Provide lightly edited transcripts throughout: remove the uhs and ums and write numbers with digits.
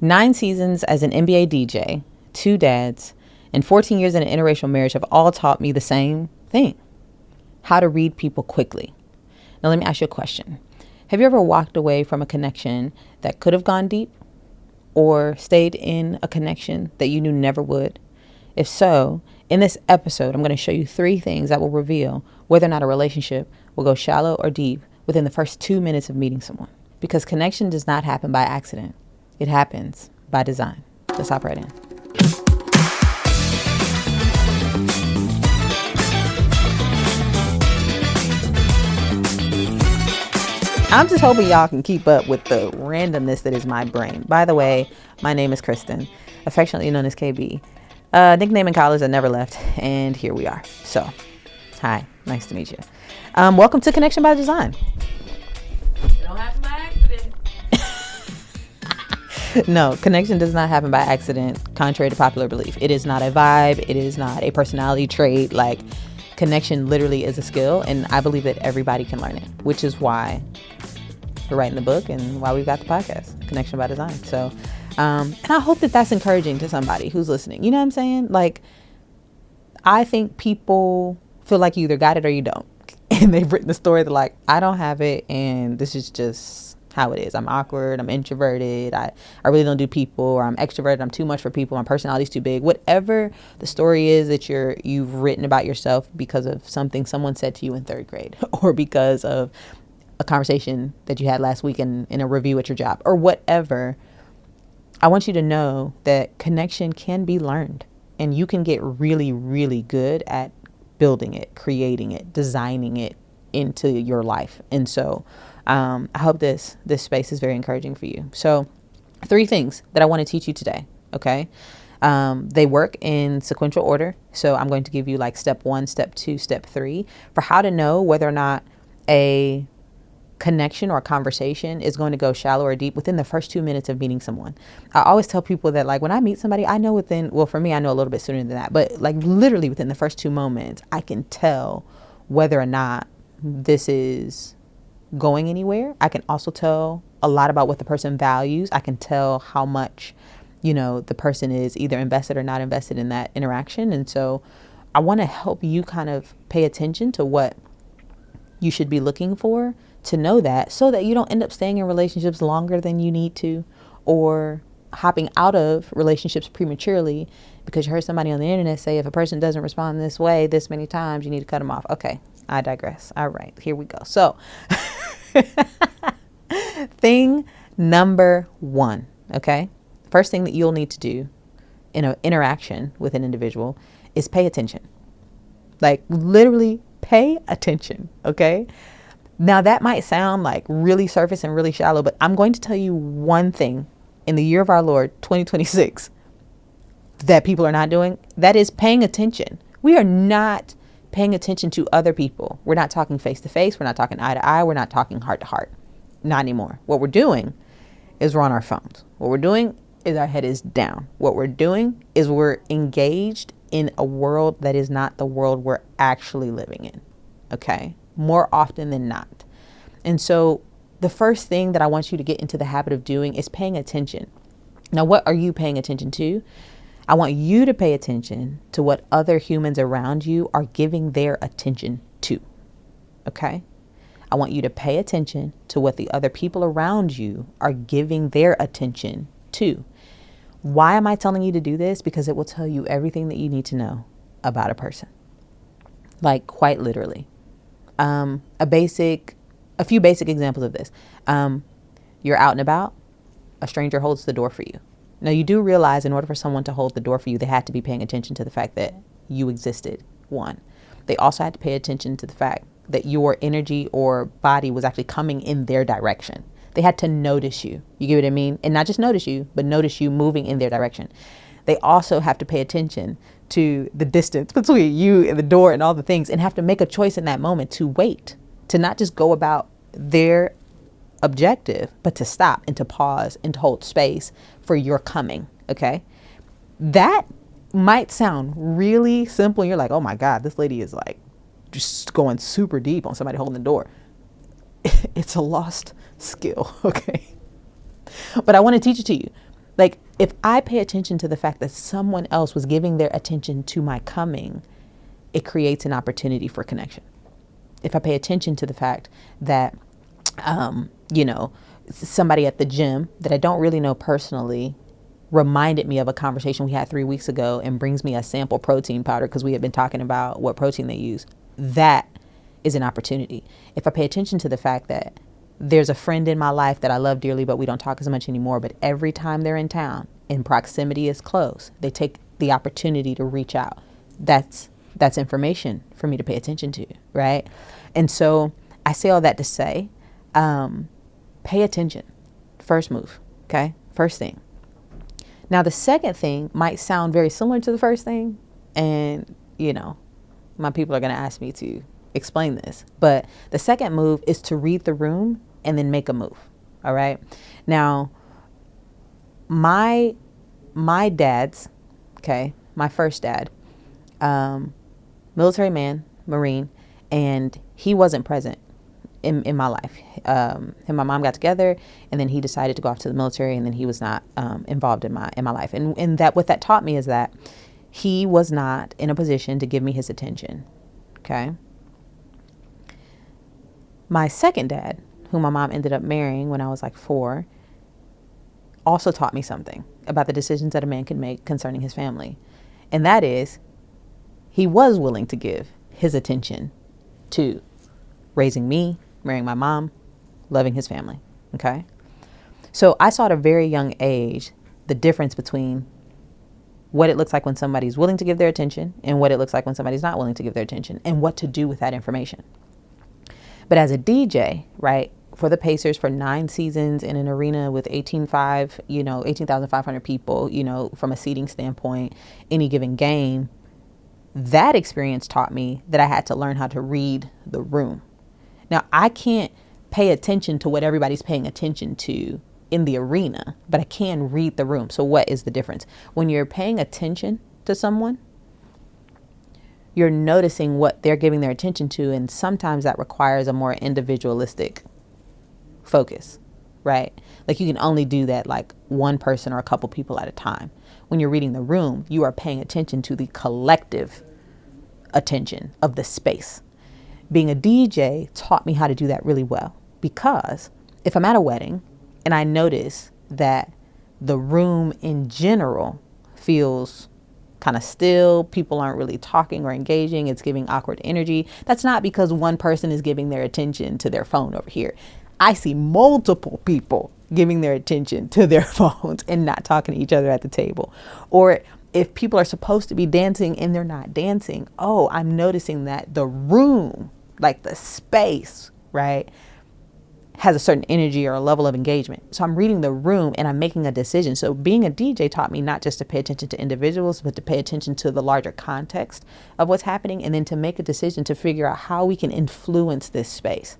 9 seasons as an NBA DJ, 2 dads, and 14 years in an interracial marriage have all taught me the same thing: how to read people quickly. Now, let me ask you a question. Have you ever walked away from a connection that could have gone deep, or stayed in a connection that you knew never would? If so, in this episode, I'm going to show you 3 things that will reveal whether or not a relationship will go shallow or deep within the first 2 minutes of meeting someone. Because connection does not happen by accident. It happens by design. Let's hop right in. I'm just hoping y'all can keep up with the randomness that is my brain. By the way, my name is Kristen, affectionately known as KB. Nickname in college that never left, and here we are. So, hi, nice to meet you. Welcome to Connection by Design. It don't happen by accident. No, connection does not happen by accident, contrary to popular belief. It is not a vibe. It is not a personality trait. Like, connection literally is a skill, and I believe that everybody can learn it, which is why we're writing the book and why we've got the podcast, Connection by Design. So, and I hope that that's encouraging to somebody who's listening. You know what I'm saying? Like, I think people feel like you either got it or you don't. And they've written the story that, like, I don't have it, and this is just how it is. I'm awkward. I'm introverted. I really don't do people, or I'm extroverted. I'm too much for people. My personality's too big. Whatever the story is that you've written about yourself because of something someone said to you in 3rd grade, or because of a conversation that you had last week in a review at your job, or whatever, I want you to know that connection can be learned, and you can get really, really good at building it, creating it, designing it into your life. And so I hope this space is very encouraging for you. So 3 things that I want to teach you today. Okay. They work in sequential order. So I'm going to give you like step 1, step 2, step 3 for how to know whether or not a connection or conversation is going to go shallow or deep within the first 2 minutes of meeting someone. I always tell people that, like, when I meet somebody, I know for me, I know a little bit sooner than that, but like literally within the first 2 moments, I can tell whether or not this is going anywhere. I can also tell a lot about what the person values. I can tell how much, the person is either invested or not invested in that interaction. And so I want to help you kind of pay attention to what you should be looking for, to know that, so that you don't end up staying in relationships longer than you need to, or hopping out of relationships prematurely because you heard somebody on the internet say, if a person doesn't respond this way this many times, you need to cut them off. Okay, I digress. All right, here we go. So thing number 1, okay? First thing that you'll need to do in an interaction with an individual is pay attention. Like, literally pay attention, okay? Now, that might sound like really surface and really shallow, but I'm going to tell you one thing in the year of our Lord, 2026, that people are not doing. That is paying attention. We are not paying attention to other people. We're not talking face to face. We're not talking eye to eye. We're not talking heart to heart. Not anymore. What we're doing is we're on our phones. What we're doing is our head is down. What we're doing is we're engaged in a world that is not the world we're actually living in. Okay? More often than not. And so the first thing that I want you to get into the habit of doing is paying attention. Now, what are you paying attention to? I want you to pay attention to what other humans around you are giving their attention to. Okay? I want you to pay attention to what the other people around you are giving their attention to. Why am I telling you to do this? Because it will tell you everything that you need to know about a person. Like, quite literally. A few basic examples of this. You're out and about. A stranger holds the door for you. Now, you do realize in order for someone to hold the door for you, they had to be paying attention to the fact that you existed. 1. They also had to pay attention to the fact that your energy or body was actually coming in their direction. They had to notice you. You get what I mean? And not just notice you, but notice you moving in their direction. They also have to pay attention to the distance between you and the door and all the things, and have to make a choice in that moment to wait, to not just go about their objective, but to stop and to pause and to hold space for your coming. Okay. That might sound really simple. You're like, oh my God, this lady is like just going super deep on somebody holding the door. It's a lost skill. Okay. But I want to teach it to you. Like, if I pay attention to the fact that someone else was giving their attention to my coming, it creates an opportunity for connection. If I pay attention to the fact that, somebody at the gym that I don't really know personally reminded me of a conversation we had 3 weeks ago and brings me a sample protein powder because we had been talking about what protein they use, that is an opportunity. If I pay attention to the fact that there's a friend in my life that I love dearly, but we don't talk as much anymore, but every time they're in town and proximity is close, they take the opportunity to reach out. That's information for me to pay attention to, right? And so I say all that to say, pay attention. First move, okay? First thing. Now, the second thing might sound very similar to the first thing, and, my people are going to ask me to explain this. But the second move is to read the room and then make a move, all right? Now, my dad's, okay, my first dad, military man, Marine, and he wasn't present in my life. Him and my mom got together, and then he decided to go off to the military, and then he was not involved in my life. And that what that taught me is that he was not in a position to give me his attention. Okay. My second dad, who my mom ended up marrying when I was like 4, also taught me something about the decisions that a man can make concerning his family. And that is, he was willing to give his attention to raising me, marrying my mom, loving his family. Okay. So I saw at a very young age the difference between what it looks like when somebody's willing to give their attention and what it looks like when somebody's not willing to give their attention, and what to do with that information. But as a DJ, right, for the Pacers for 9 seasons in an arena with 18,500 people, from a seating standpoint, any given game, that experience taught me that I had to learn how to read the room. Now, I can't pay attention to what everybody's paying attention to in the arena, but I can read the room. So what is the difference? When you're paying attention to someone, you're noticing what they're giving their attention to, and sometimes that requires a more individualistic focus, right? Like, you can only do that like one person or a couple people at a time. When you're reading the room, you are paying attention to the collective attention of the space. Being a DJ taught me how to do that really well, because if I'm at a wedding and I notice that the room in general feels kind of still, people aren't really talking or engaging, it's giving awkward energy, that's not because one person is giving their attention to their phone over here. I see multiple people giving their attention to their phones and not talking to each other at the table. Or if people are supposed to be dancing and they're not dancing, I'm noticing that the room, like the space, right, has a certain energy or a level of engagement. So I'm reading the room and I'm making a decision. So being a DJ taught me not just to pay attention to individuals, but to pay attention to the larger context of what's happening, and then to make a decision to figure out how we can influence this space.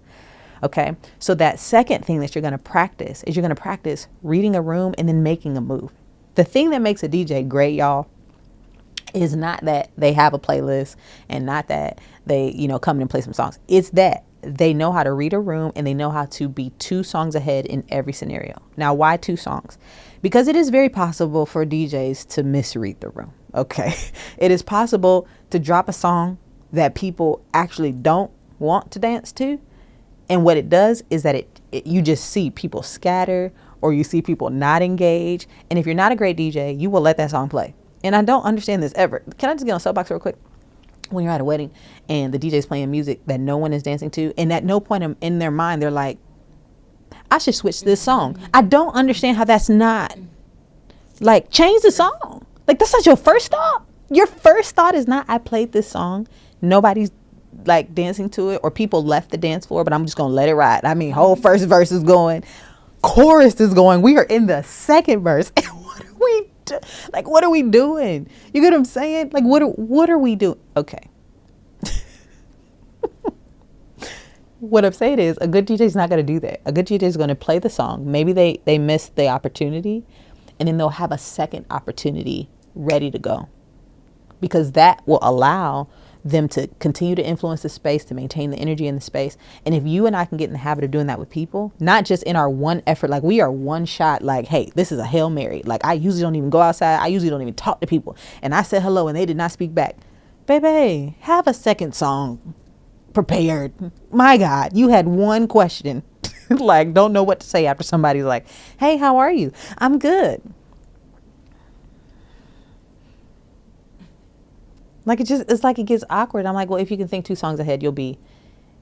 Okay. So that second thing that you're going to practice is you're going to practice reading a room and then making a move. The thing that makes a DJ great, y'all, is not that they have a playlist and not that they, come in and play some songs. It's that they know how to read a room and they know how to be 2 songs ahead in every scenario. Now, why 2 songs? Because it is very possible for DJs to misread the room. Okay. It is possible to drop a song that people actually don't want to dance to. And what it does is that you just see people scatter, or you see people not engage. And if you're not a great DJ, you will let that song play. And I don't understand this ever. Can I just get on soapbox real quick? When you're at a wedding and the DJ's playing music that no one is dancing to, and at no point in their mind, they're like, I should switch this song. I don't understand how that's not, like, change the song. Like, that's not your first thought. Your first thought is not, I played this song, nobody's like dancing to it, or people left the dance floor, but I'm just going to let it ride. I mean, whole first verse is going, chorus is going, we are in the second verse. And what are we like, what are we doing? You get what I'm saying? Like, what are we doing? Okay. What I'm saying is, a good DJ is not going to do that. A good DJ is going to play the song. Maybe they missed the opportunity, and then they'll have a second opportunity ready to go, because that will allow them to continue to influence the space, to maintain the energy in the space. And if you and I can get in the habit of doing that with people, not just in our one effort, like we are one shot, like, hey, this is a Hail Mary. Like I usually don't even go outside. I usually don't even talk to people. And I said hello and they did not speak back. Baby, have a second song prepared. My God, you had one question. Like, don't know what to say after somebody's like, hey, how are you? I'm good. Like it's like it gets awkward. I'm like, well, if you can think 2 songs ahead, you'll be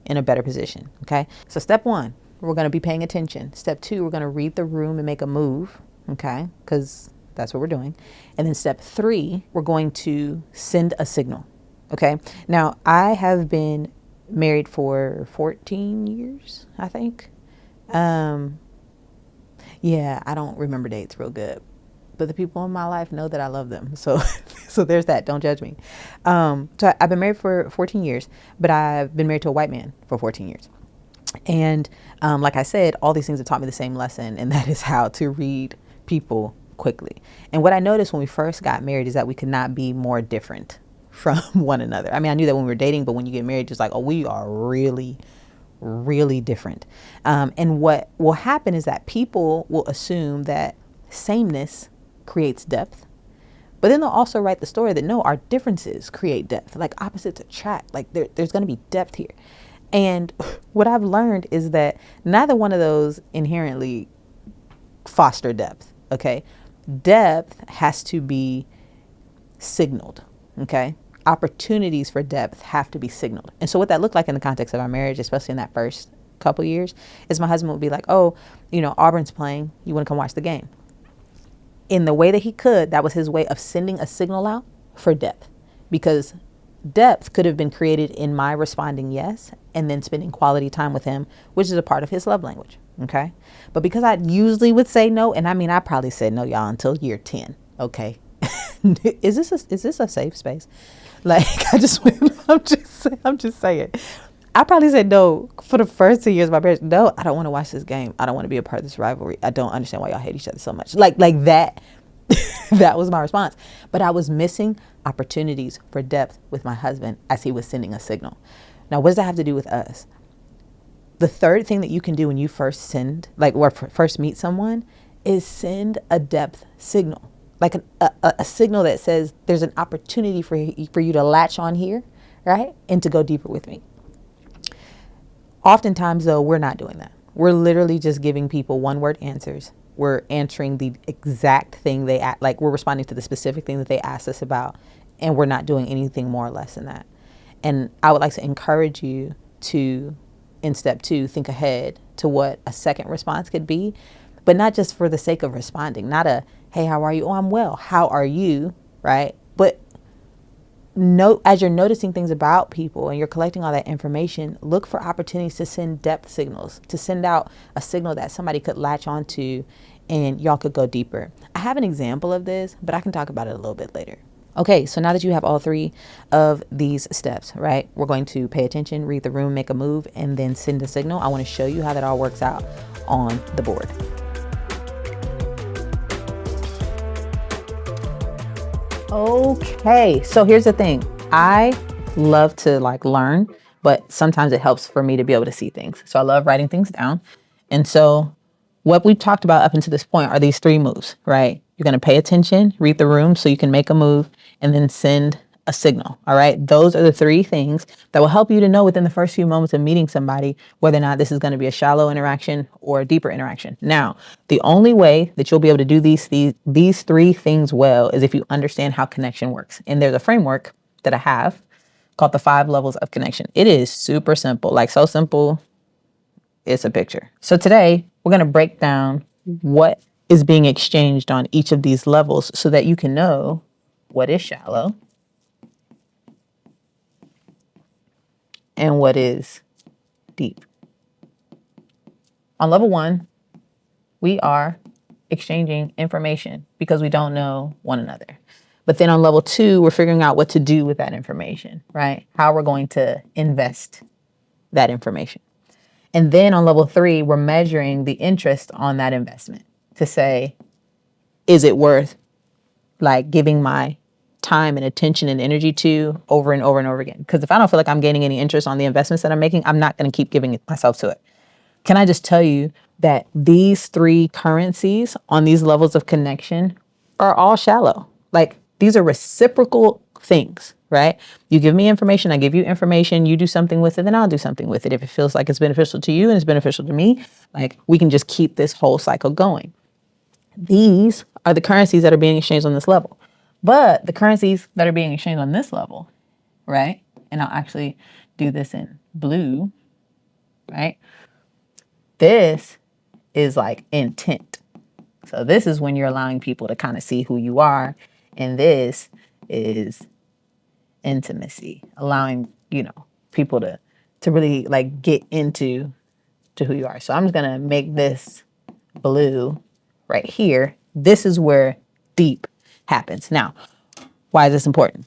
in a better position. Okay. So step 1, we're going to be paying attention. Step 2, we're going to read the room and make a move. Okay. Because that's what we're doing. And then step 3, we're going to send a signal. Okay. Now I have been married for 14 years, I think. Yeah, I don't remember dates real good, but the people in my life know that I love them. So, so there's that. Don't judge me. So I've been married for 14 years, but I've been married to a white man for 14 years. And like I said, all these things have taught me the same lesson, and that is how to read people quickly. And what I noticed when we first got married is that we could not be more different from one another. I mean, I knew that when we were dating, but when you get married, it's like, oh, we are really, really different. And what will happen is that people will assume that sameness creates depth, but then they'll also write the story that no, our differences create depth, like opposites attract, like there's going to be depth here. And what I've learned is that neither one of those inherently foster depth. Okay. Depth has to be signaled. Okay. Opportunities for depth have to be signaled. And so what that looked like in the context of our marriage, especially in that first couple years, is my husband would be like, oh, Auburn's playing. You want to come watch the game? In the way that he could, that was his way of sending a signal out for depth, because depth could have been created in my responding yes and then spending quality time with him, which is a part of his love language. Okay. But because I usually would say no, and I mean, I probably said no, y'all, until year 10. Okay. Is this a safe space? Like, I'm just saying. I probably said no for the first 2 years of my marriage. No, I don't want to watch this game. I don't want to be a part of this rivalry. I don't understand why y'all hate each other so much. Like that. That was my response. But I was missing opportunities for depth with my husband as he was sending a signal. Now, what does that have to do with us? The third thing that you can do when you first first meet someone is send a depth signal. Like a signal that says there's an opportunity for you to latch on here, right? And to go deeper with me. Oftentimes, though, we're not doing that. We're literally just giving people one-word answers. We're answering the exact thing we're responding to the specific thing that they asked us about, and we're not doing anything more or less than that. And I would like to encourage you to, in step 2, think ahead to what a second response could be, but not just for the sake of responding, not a, hey, how are you? Oh, I'm well. How are you? Right? But as you're noticing things about people and you're collecting all that information, look for opportunities to send depth signals, to send out a signal that somebody could latch onto and y'all could go deeper. I have an example of this, but I can talk about it a little bit later. Okay, so now that you have all 3 of these steps, right? We're going to pay attention, read the room, make a move, and then send a signal. I want to show you how that all works out on the board. Okay, so here's the thing. I love to learn, but sometimes it helps for me to be able to see things. So I love writing things down. And so what we've talked about up until this point are these 3 moves, right? You're going to pay attention, read the room so you can make a move, and then send a signal. All right. Those are the 3 things that will help you to know within the first few moments of meeting somebody whether or not this is going to be a shallow interaction or a deeper interaction. Now, the only way that you'll be able to do these 3 things well is if you understand how connection works. And there's a framework that I have called the 5 levels of connection. It is super simple, so simple. It's a picture. So today we're going to break down what is being exchanged on each of these levels so that you can know what is shallow and what is deep. On level 1, we are exchanging information because we don't know one another. But then on level 2, we're figuring out what to do with that information, right? How we're going to invest that information. And then on level 3, we're measuring the interest on that investment to say, is it worth giving my time and attention and energy to over and over and over again. Because if I don't feel like I'm gaining any interest on the investments that I'm making, I'm not going to keep giving myself to it. Can I just tell you that these three currencies on these levels of connection are all shallow? Like, these are reciprocal things, right? You give me information, I give you information, you do something with it, then I'll do something with it. If it feels like it's beneficial to you and it's beneficial to me, like, we can just keep this whole cycle going. These are the currencies that are being exchanged on this level. But the currencies that are being exchanged on this level, right? And I'll actually do this in blue, right? This is like intent. So this is when you're allowing people to kind of see who you are. And this is intimacy, allowing, people to really like get into who you are. So I'm just going to make this blue right here. This is where deep happens. Now, why is this important?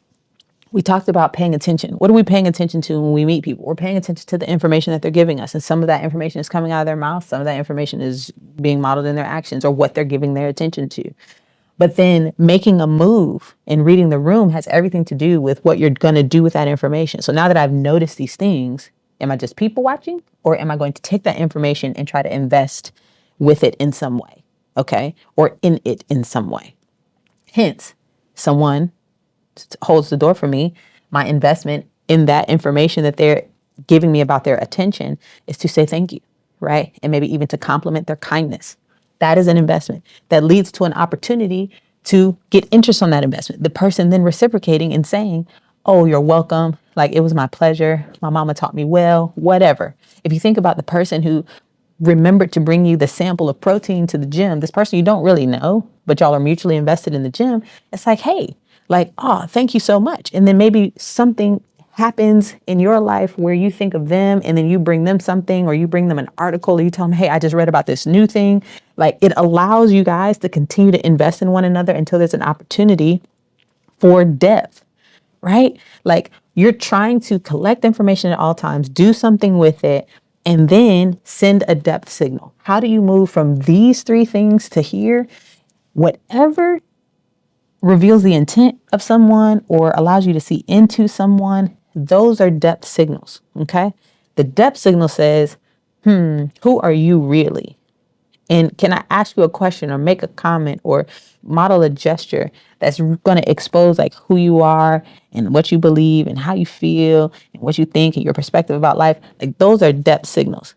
We talked about paying attention. What are we paying attention to when we meet people? We're paying attention to the information that they're giving us. And some of that information is coming out of their mouth. Some of that information is being modeled in their actions or what they're giving their attention to. But then making a move and reading the room has everything to do with what you're going to do with that information. So now that I've noticed these things, am I just people watching, or am I going to take that information and try to invest with it in some way? Okay. Or in it in some way. Hence, someone holds the door for me. My investment in that information that they're giving me about their attention is to say thank you, right? And maybe even to compliment their kindness. That is an investment that leads to an opportunity to get interest on that investment. The person then reciprocating and saying, oh, you're welcome. Like, it was my pleasure. My mama taught me well, whatever. If you think about the person who remembered to bring you the sample of protein to the gym, this person you don't really know, but y'all are mutually invested in the gym. It's like, hey, like, oh, thank you so much. And then maybe something happens in your life where you think of them and then you bring them something, or you bring them an article, or you tell them, hey, I just read about this new thing. Like, it allows you guys to continue to invest in one another until there's an opportunity for depth, right? Like, you're trying to collect information at all times, do something with it, and then send a depth signal. How do you move from these three things to here? Whatever reveals the intent of someone or allows you to see into someone, those are depth signals, okay? The depth signal says, who are you really? And can I ask you a question or make a comment or model a gesture that's going to expose like who you are and what you believe and how you feel and what you think and your perspective about life? Like, those are depth signals.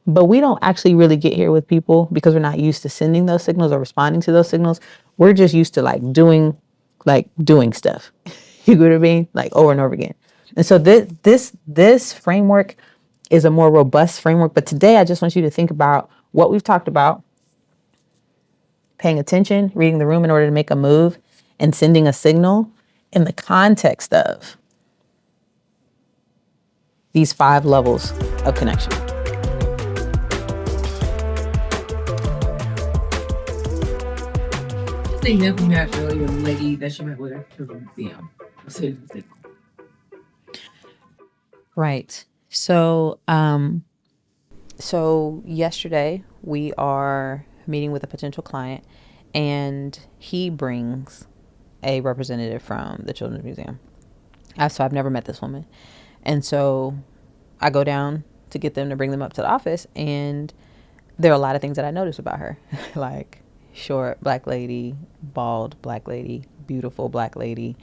But we don't actually really get here with people because we're not used to sending those signals or responding to those signals. We're just used to doing stuff. You get what I mean? Like, over and over again. And so this framework is a more robust framework. But today I just want you to think about what we've talked about: paying attention, reading the room in order to make a move, and sending a signal in the context of these 5 levels of connection. The example you had earlier, the lady that she met with her to the museum. Right. So, yesterday we are meeting with a potential client, and he brings a representative from the Children's Museum. So I've never met this woman. And so I go down to get them to bring them up to the office, and there are a lot of things that I notice about her. Like, short black lady, bald black lady, beautiful black lady,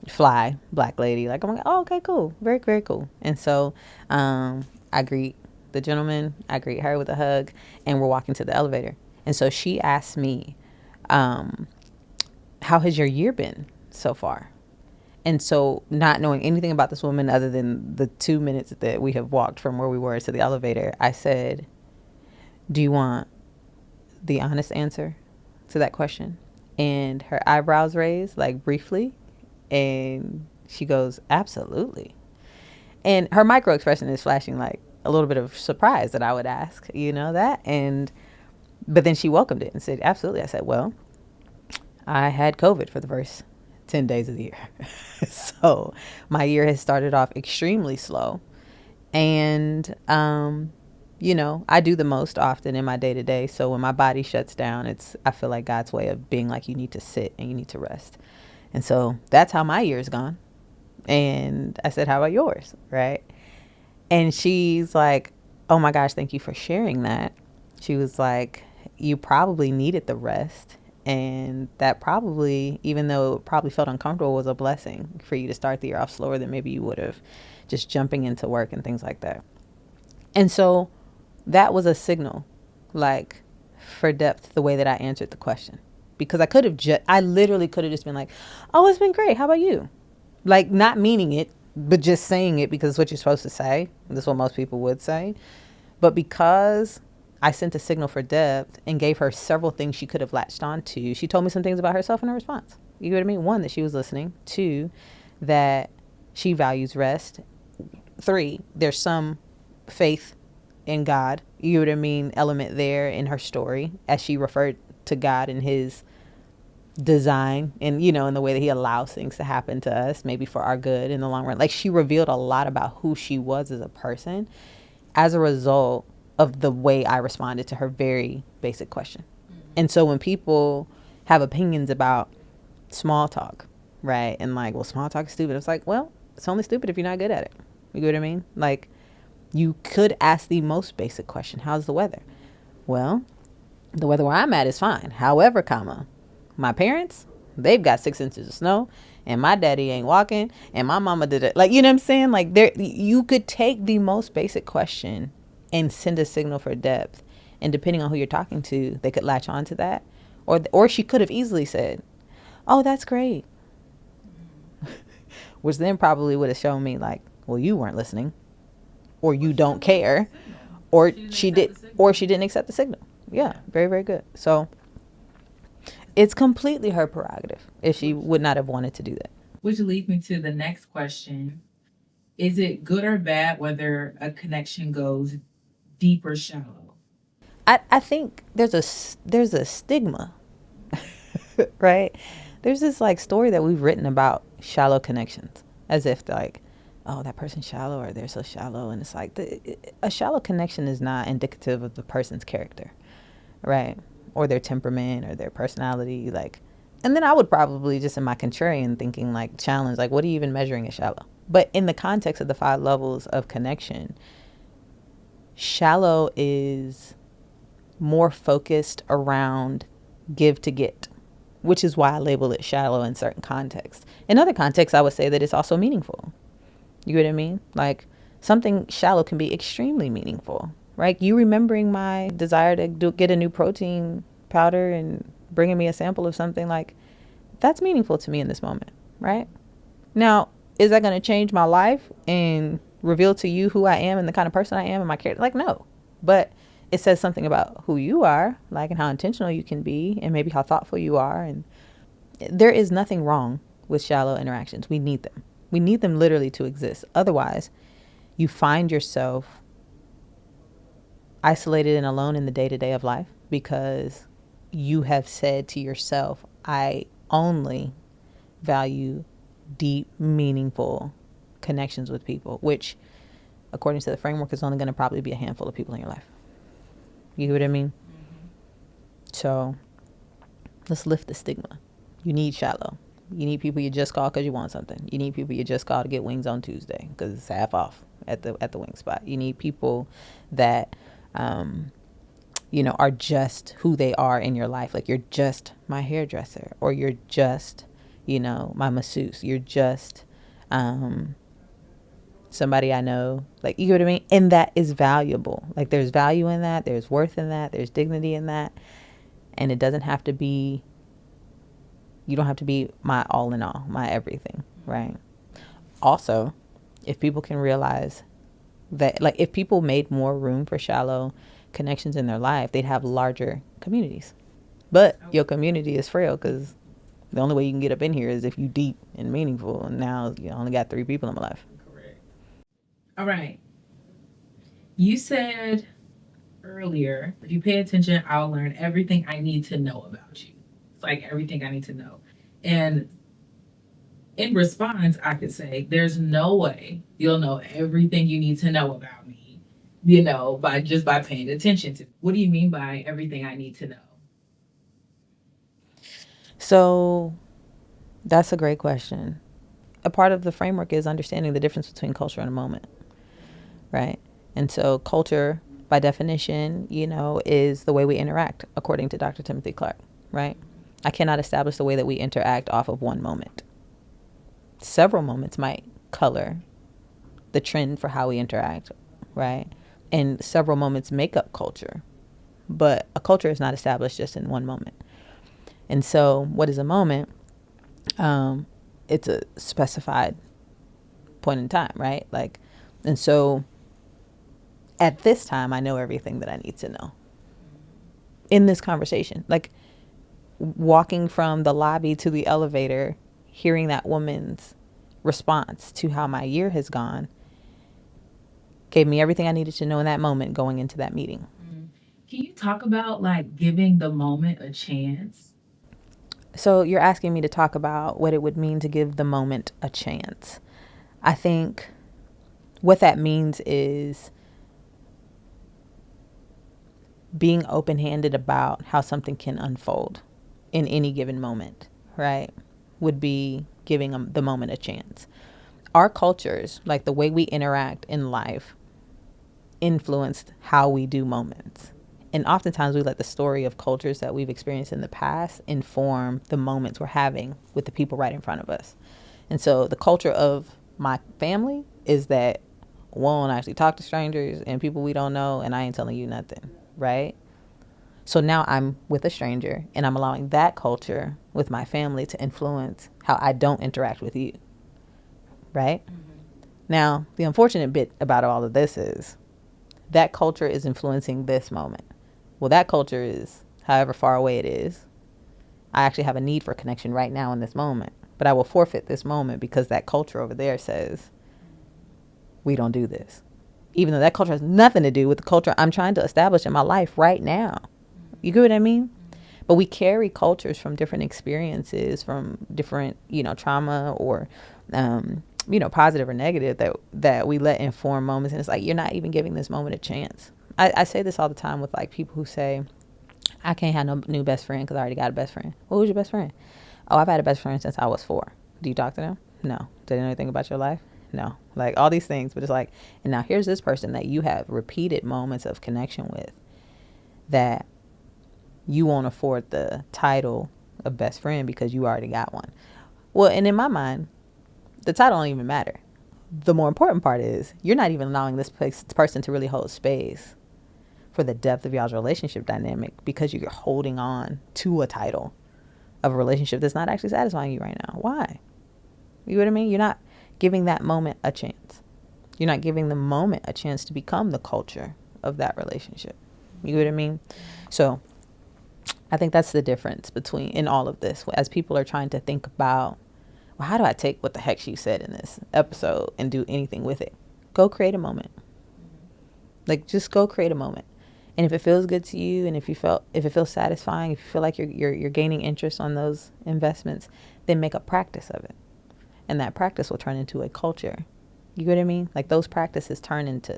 fly black lady. Like, I'm like, oh, okay, cool. Very, very cool. And so I greet the gentleman, I greet her with a hug, and we're walking to the elevator. And so she asked me, how has your year been so far? And so, not knowing anything about this woman other than the 2 minutes that we have walked from where we were to the elevator, I said, do you want the honest answer to that question? And her eyebrows raised, like, briefly, and she goes, absolutely. And her micro expression is flashing like a little bit of surprise that I would ask, that. But then she welcomed it and said, absolutely. I said, well, I had COVID for the first 10 days of the year. So my year has started off extremely slow. And, I do the most often in my day to day. So when my body shuts down, I feel like God's way of being like, you need to sit and you need to rest. And so that's how my year's gone. And I said, how about yours? Right. And she's like, oh my gosh, thank you for sharing that. She was like, you probably needed the rest. And that probably, even though it probably felt uncomfortable, was a blessing for you to start the year off slower than maybe you would have, just jumping into work and things like that. And so that was a signal, like, for depth, the way that I answered the question. Because I could have I literally could have just been like, oh, it's been great. How about you? Like, not meaning it, but just saying it because it's what you're supposed to say. This is what most people would say. But because I sent a signal for depth and gave her several things she could have latched on to, she told me some things about herself in her response. You know what I mean? One, that she was listening. Two, that she values rest. Three, there's some faith in God, you know what I mean, element there in her story as she referred to God and his design and, you know, in the way that he allows things to happen to us, maybe for our good in the long run. Like, she revealed a lot about who she was as a person as a result of the way I responded to her very basic question. And so when people have opinions about small talk, right, and like, well, small talk is stupid, it's like, well, it's only stupid if you're not good at it. You get what I mean? Like, you could ask the most basic question, how's the weather? Well, the weather where I'm at is fine. However, comma, my parents, they've got 6 inches of snow, and my daddy ain't walking, and my mama did it. Like, you know what I'm saying? Like, there, you could take the most basic question and send a signal for depth. And depending on who you're talking to, they could latch on to that. Or she could have easily said, oh, that's great. Which then probably would have shown me, like, well, you weren't listening, or you don't care, or she didn't accept the signal. Yeah, very, very good. So it's completely her prerogative if she would not have wanted to do that. Which leads me to the next question. Is it good or bad whether a connection goes deep or shallow? I think there's a stigma, right? There's this like story that we've written about shallow connections, as if like, oh, that person's shallow, or they're so shallow. And it's like, a shallow connection is not indicative of the person's character, right? Or their temperament or their personality. Like, and then I would probably, just in my contrarian thinking, like, challenge, like, what are you even measuring as shallow? But in the context of the 5 levels of connection, shallow is more focused around give to get, which is why I label it shallow in certain contexts. In other contexts, I would say that it's also meaningful. You get what I mean? Like, something shallow can be extremely meaningful, right? You remembering my desire to get a new protein powder and bringing me a sample of something, like, that's meaningful to me in this moment, right? Now, is that going to change my life and reveal to you who I am and the kind of person I am and my character? Like, no. But it says something about who you are, like, and how intentional you can be, and maybe how thoughtful you are. And there is nothing wrong with shallow interactions. We need them. We need them literally to exist. Otherwise, you find yourself isolated and alone in the day-to-day of life because you have said to yourself, I only value deep, meaningful connections with people, which, according to the framework, is only going to probably be a handful of people in your life. You know what I mean? Mm-hmm. So let's lift the stigma. You need shallow. You need people you just call because you want something. You need people you just call to get wings on Tuesday because it's half off at the wing spot. You need people that, are just who they are in your life. Like, you're just my hairdresser, or you're just, my masseuse. You're just somebody I know. Like, you know what I mean? And that is valuable. Like, there's value in that. There's worth in that. There's dignity in that. And it doesn't have to be, you don't have to be my all in all, my everything, right? Also, if people can realize that, like, if people made more room for shallow connections in their life, they'd have larger communities. But your community is frail because the only way you can get up in here is if you deep and meaningful. And now you only got 3 people in my life. Correct. All right. You said earlier, if you pay attention, I'll learn everything I need to know about you. It's like everything I need to know. And in response, I could say, there's no way you'll know everything you need to know about me, by paying attention to. What do you mean by everything I need to know? So That's a great question. A part of the framework is understanding the difference between culture and a moment, right? And so culture, by definition, is the way we interact, according to Dr. Timothy Clark, right? I cannot establish the way that we interact off of one moment. Several moments might color the trend for how we interact, right? And several moments make up culture. But a culture is not established just in one moment. And so what is a moment? It's a specified point in time, right? And so at this time, I know everything that I need to know in this conversation. Like walking from the lobby to the elevator, hearing that woman's response to how my year has gone gave me everything I needed to know in that moment going into that meeting. Can you talk about like giving the moment a chance? So you're asking me to talk about what it would mean to give the moment a chance. I think what that means is being open-handed about how something can unfold in any given moment, right? Would be giving the moment a chance. Our cultures, like the way we interact in life, influenced how we do moments. And oftentimes we let the story of cultures that we've experienced in the past inform the moments we're having with the people right in front of us. And so the culture of my family is that we won't actually talk to strangers and people we don't know, and I ain't telling you nothing, right? So now I'm with a stranger and I'm allowing that culture with my family to influence how I don't interact with you, right? Mm-hmm. Now, the unfortunate bit about all of this is that culture is influencing this moment. Well, that culture is however far away it is. I actually have a need for connection right now in this moment, but I will forfeit this moment because that culture over there says we don't do this. Even though that culture has nothing to do with the culture I'm trying to establish in my life right now. You get what I mean? But we carry cultures from different experiences, from different, trauma or, positive or negative that we let inform moments. And it's like, you're not even giving this moment a chance. I say this all the time with like people who say, I can't have no new best friend because I already got a best friend. Well, who's your best friend? Oh, I've had a best friend since I was 4. Do you talk to them? No. Do they know anything about your life? No. Like all these things. But it's like, and now here's this person that you have repeated moments of connection with that you won't afford the title of best friend because you already got one. Well, and in my mind, the title don't even matter. The more important part is you're not even allowing this person to really hold space for the depth of y'all's relationship dynamic because you're holding on to a title of a relationship that's not actually satisfying you right now. Why? You know what I mean? You're not giving that moment a chance. You're not giving the moment a chance to become the culture of that relationship. You know what I mean? So I think that's the difference between in all of this as people are trying to think about, well, how do I take what the heck she said in this episode and do anything with it? Go create a moment. Like just go create a moment. And if it feels good to you and if it feels satisfying, if you feel like you're gaining interest on those investments, then make a practice of it. And that practice will turn into a culture. You get what I mean? Like those practices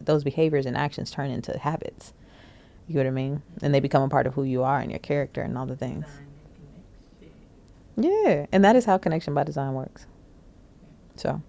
those behaviors and actions turn into habits. You know what I mean? And they become a part of who you are and your character and all the things. Yeah. And that is how Connection by Design works. So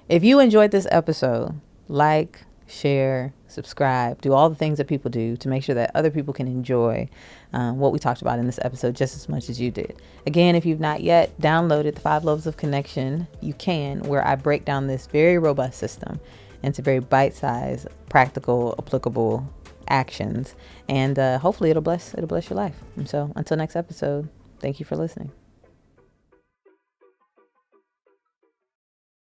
if you enjoyed this episode, like, share, subscribe, do all the things that people do to make sure that other people can enjoy what we talked about in this episode just as much as you did. Again, if you've not yet downloaded the 5 Loaves of Connection, you can, where I break down this very robust system into very bite-sized, practical, applicable actions, and hopefully it'll bless your life. And so until next episode, thank you for listening.